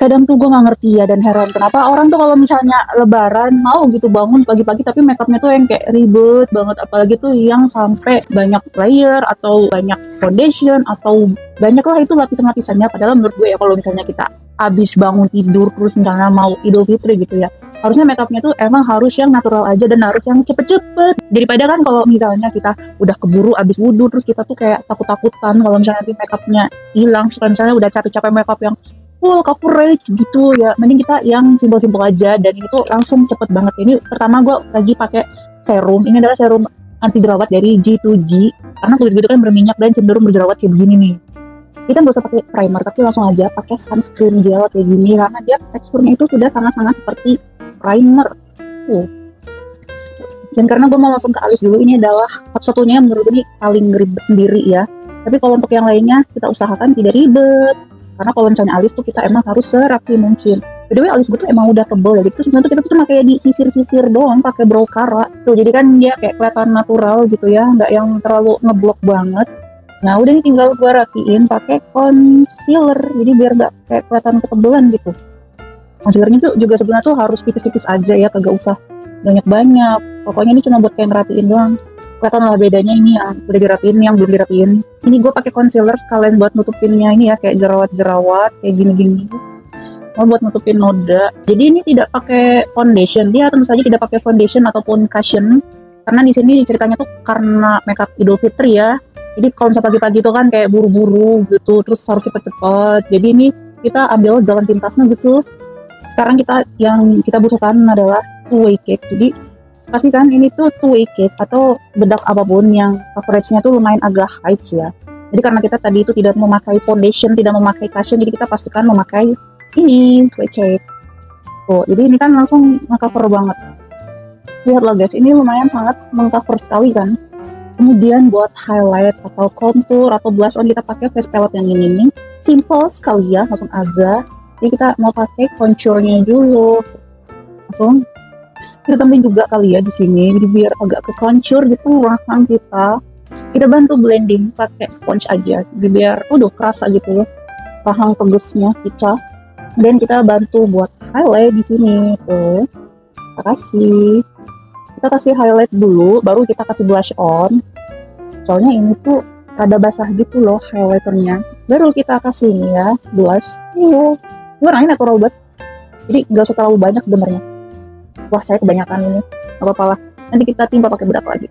Kadang tuh gue nggak ngerti ya dan heran kenapa orang tuh kalau misalnya lebaran mau gitu bangun pagi-pagi tapi makeupnya tuh yang kayak ribet banget, apalagi tuh yang sampai banyak layer atau banyak foundation atau banyak lah itu lapisan-lapisannya. Padahal menurut gue ya kalau misalnya kita abis bangun tidur terus misalnya mau Idul Fitri gitu ya, harusnya makeupnya tuh emang harus yang natural aja dan harus yang cepet-cepet, daripada kan kalau misalnya kita udah keburu abis wudhu terus kita tuh kayak takut-takutan kalau misalnya nanti makeupnya hilang. Terus misalnya udah capek-capek makeup yang full coverage gitu ya, mending kita yang simpel-simpel aja dan ini tuh langsung cepet banget. Ini pertama gue lagi pakai serum, ini adalah serum anti jerawat dari G2G karena kulit gue tuh kan berminyak dan cenderung berjerawat kayak begini nih. Kita nggak usah pakai primer tapi langsung aja pakai sunscreen gel kayak gini karena dia teksturnya itu sudah sangat-sangat seperti primer. Dan karena gue mau langsung ke alis dulu, ini adalah satu-satunya yang menurut gue ini paling ribet sendiri ya. Tapi kalau untuk yang lainnya kita usahakan tidak ribet. Karena kalau misalnya alis tuh kita emang harus serapi mungkin. By the way, alis gue tuh emang udah tebel ya gitu. Sebenarnya kita tuh cuma kayak di sisir-sisir doang pakai brow cara. Tuh jadi kan dia kayak kelihatan natural gitu ya, nggak yang terlalu ngeblok banget. Nah udah ini tinggal gue rapiin pakai concealer. Jadi biar nggak kayak kelihatan ketebelan gitu. Concealernya tuh juga sebenarnya tuh harus tipis-tipis aja ya, kagak usah banyak-banyak. Pokoknya ini cuma buat kayak ngerapiin doang. Kelihatan lah bedanya ini yang udah dirapiin, yang belum dirapiin. Ini gue pakai concealer sekalian buat nutupinnya ini ya, kayak jerawat-jerawat kayak gini-gini. Mau buat nutupin noda. Jadi ini tidak pakai foundation, dia tentu saja tidak pakai foundation ataupun cushion. Karena di sini ceritanya tuh karena makeup Idul Fitri ya. Jadi kalau misalnya pagi-pagi tuh kan kayak buru-buru gitu, terus harus cepet-cepet. Jadi ini kita ambil jalan pintasnya gitu. Sekarang yang kita butuhkan adalah two-way cake. Jadi pastikan ini tuh two-way cake atau bedak apapun yang coveragenya tuh lumayan agak high ya. Jadi karena kita tadi itu tidak memakai foundation, tidak memakai cushion, jadi kita pastikan memakai ini two-way cake. Tuh, jadi ini kan langsung nge-cover banget. Lihatlah guys, ini lumayan sangat meng-cover sekali kan. Kemudian buat highlight atau contour atau blush on kita pakai face palette yang ini nih. Simple sekali ya, langsung aja. Jadi kita mau pakai contournya dulu. Langsung kita tambahin juga kali ya di sini, jadi biar agak ke contour gitu wajah kita. Kita bantu blending pakai sponge aja, jadi biar kerasa gitu loh rahang tegusnya kita. Dan kita bantu buat highlight di sini tuh. Kita kasih highlight dulu, baru kita kasih blush on. Soalnya ini tuh rada basah gitu loh highlighternya. Baru kita kasih ini ya blush. Warnanya natural banget. Jadi nggak usah terlalu banyak sebenarnya. Wah saya kebanyakan ini, gak apa-apa lah, nanti kita timpa pakai bedak lagi.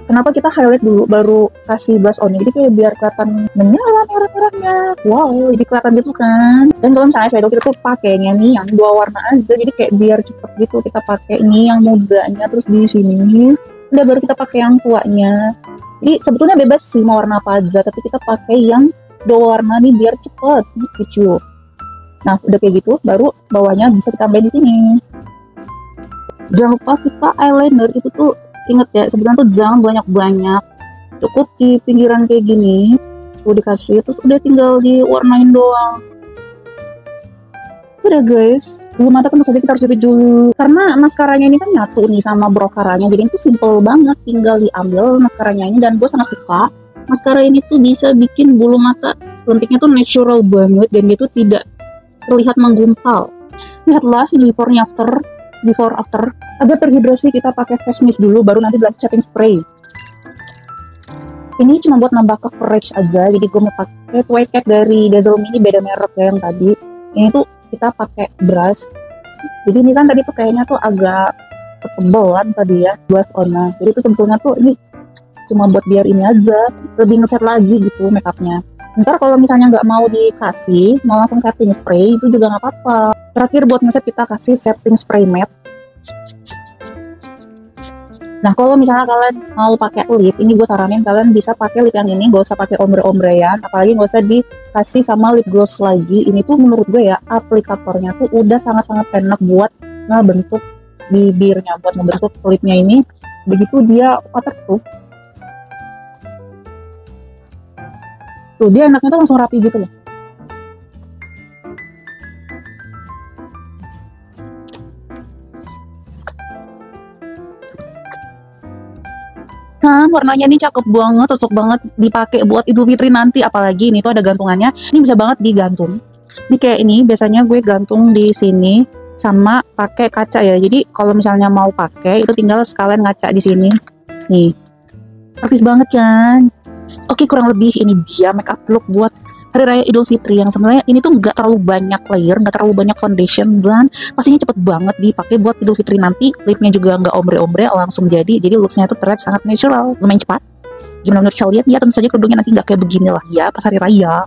Kenapa kita highlight dulu baru kasih blush on, jadi kayak biar kelihatan menyala merah-merahnya. Wow, jadi kelihatan gitu kan. Dan kalau misalnya shadow kita tuh pakainya nih yang 2 warna aja, jadi kayak biar cepet gitu. Kita pakai ini yang mudanya, terus di sini udah baru kita pakai yang tuanya. Jadi sebetulnya bebas sih mau warna apa aja, tapi kita pakai yang 2 warna nih biar cepet gitu. Nah udah kayak gitu, baru bawahnya bisa ditambahin di sini. Jangan lupa kita eyeliner itu tuh inget ya, sebenarnya tuh jangan banyak-banyak, cukup di pinggiran kayak gini tuh dikasih, terus udah tinggal diwarnain doang. Udah guys, bulu mata tentu saja kita harus jepit dulu karena maskaranya ini kan nyatu nih sama brow caranya, jadi itu simple banget, tinggal diambil maskaranya ini. Dan gue sangat suka maskara ini tuh bisa bikin bulu mata lentiknya tuh natural banget dan dia tuh tidak terlihat menggumpal. Lihatlah ini before after. Agar terhidrasi kita pakai face mist dulu, baru nanti dilanjut setting spray. Ini cuma buat nambah coverage aja, jadi gue mau pakai two-way cake dari Dazzle Mini, beda merek ya yang tadi. Ini tuh kita pakai brush. Jadi ini kan tadi tuh kayaknya tuh agak ketebelan tadi ya blush on-nya. Jadi itu sebetulnya tuh ini cuma buat biar ini aja, lebih ngeset lagi gitu makeupnya. Ntar kalau misalnya nggak mau dikasih, mau langsung setting spray itu juga nggak apa-apa. Terakhir buat ngeset kita kasih setting spray matte. Nah kalau misalnya kalian mau pakai lip, ini gue saranin kalian bisa pakai lip yang ini, gak usah pakai ombre-ombrean, apalagi gak usah dikasih sama lip gloss lagi. Ini tuh menurut gue ya, aplikatornya tuh udah sangat-sangat enak buat ngebentuk bibirnya, buat ngebentuk lipnya ini. Begitu dia waterproof, tuh dia enaknya tuh langsung rapi gitu loh. Nah, warnanya ini cakep banget, cocok banget dipakai buat Idul Fitri nanti. Apalagi ini tuh ada gantungannya, ini bisa banget digantung. Ini kayak ini biasanya gue gantung di sini sama pakai kaca ya. Jadi kalau misalnya mau pakai itu tinggal sekalian ngaca di sini. Nih, praktis banget kan? Oke, kurang lebih ini dia makeup look buat Hari Raya Idul Fitri yang sebenarnya ini tuh nggak terlalu banyak layer, nggak terlalu banyak foundation, dan pastinya cepet banget dipakai buat Idul Fitri nanti. Lipnya juga nggak ombre-ombre, langsung jadi looksnya tuh terlihat sangat natural, lumayan cepat. Gimana menurut kalian? Ya tentu saja kerudungnya nanti nggak kayak begini lah ya pas Hari Raya.